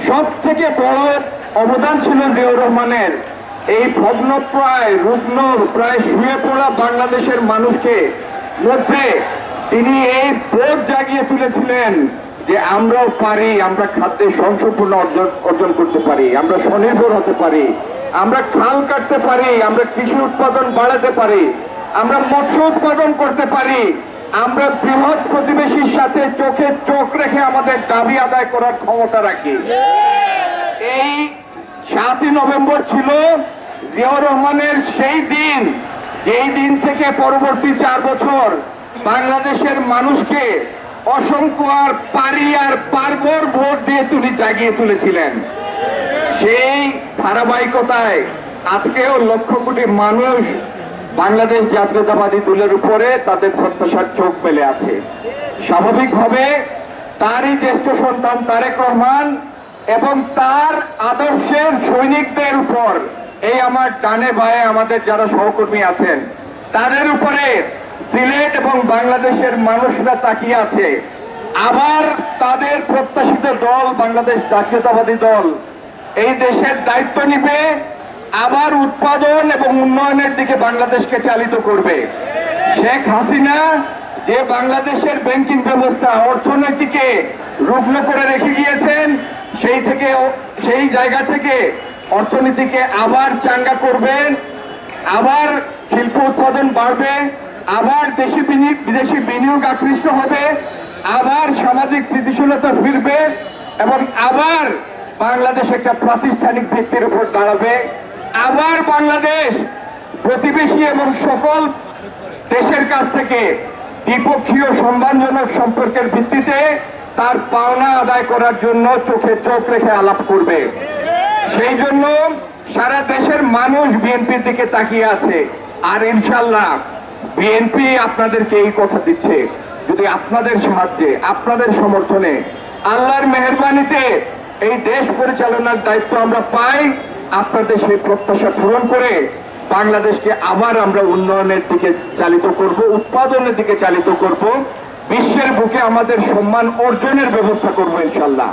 সব থেকে বড় অবদান ছিল জিয়াউর রহমানের এই ভগ্নপ্রায় রুগ্ন প্রায় শুয়ে পড়া বাংলাদেশের মানুষকে মধ্যে তিনি এই বোধ জাগিয়ে তুলেছিলেন যে আমরাও পারি, আমরা খাদ্যের স্বয়ংসম্পূর্ণ অর্জন করতে পারি, আমরা স্বনির্ভর হতে পারি, আমরা খাল কাটতে পারি, আমরা কৃষি উৎপাদন বাড়াতে পারি, আমরা মৎস্য উৎপাদন করতে পারি, আমরা বৃহৎ প্রতিবেশীর সাথে চোখে চোখ রেখে আমাদের দাবি আদায় করার ক্ষমতা রাখি। এই 7ই নভেম্বর ছিল জিয়াউর রহমানের সেই দিন, যেই দিন থেকে পরবর্তী 4 বছর বাংলাদেশের মানুষকে অসংখ্য আর পারি আর পারবর ভোট দিয়ে তিনি জাগিয়ে তুলেছিলেন। সেই ধারাবাহিকতায় আজকেও লক্ষ কোটি মানুষ বাংলাদেশ জাতীয়তাবাদী দলের উপরে তাদের প্রত্যাশার চোখ মেলে আছে। স্বাভাবিকভাবে তারই জ্যেষ্ঠ সন্তান তারেক রহমান এবং তার আদর্শের সৈনিকদের উপর, এই আমার ডানে বায়ে আমাদের যারা সহকর্মী আছেন তাদের উপরে সিলেট এবং বাংলাদেশের মানুষরা তাকিয়ে আছে। আবার তাদের প্রত্যাশিত দল বাংলাদেশ জাতীয়তাবাদী দল এই দেশের দায়িত্ব নিবে, আবার উৎপাদন এবং উন্নয়নের দিকে বাংলাদেশকে চালিত করবে। শেখ হাসিনা যে বাংলাদেশের ব্যাংকিং ব্যবস্থা অর্থনীতিকে রুগ্ন করে রেখে গিয়েছেন, সেই জায়গা থেকে অর্থনীতিকে আবার চাঙ্গা করবেন, আবার শিল্প উৎপাদন বাড়বে, আবার বিদেশি বিনিয়োগ আকৃষ্ট হবে, আবার সামাজিক স্থিতিশীলতা ফিরবে এবং আবার বাংলাদেশ একটা প্রাতিষ্ঠানিক ভিত্তির উপর দাঁড়াবে। আবার বাংলাদেশ প্রতিবেশী এবং সকল দেশের কাছ থেকে দ্বিপক্ষীয় সম্মানজনক সম্পর্কের ভিত্তিতে তার পাওনা আদায় করার জন্য চোখে চোখ রেখে আলাপ করবে। সেই জন্য সারা দেশের মানুষ বিএনপির দিকে তাকিয়ে আছে। আর ইনশাল্লাহ বিএনপি আপনাদেরকে এই কথা দিচ্ছে, যদি আপনাদের সাহায্যে, আপনাদের সমর্থনে, আল্লাহর মেহেরবানিতে এই দেশ পরিচালনার দায়িত্ব আমরা পাই, আপনাদের সেই প্রত্যাশা পূরণ করে বাংলাদেশকে আবার আমরা উন্নয়নের দিকে চালিত করব, উৎপাদনের দিকে চালিত করব, বিশ্বের বুকে আমাদের সম্মান অর্জনের ব্যবস্থা করব ইনশাল্লাহ।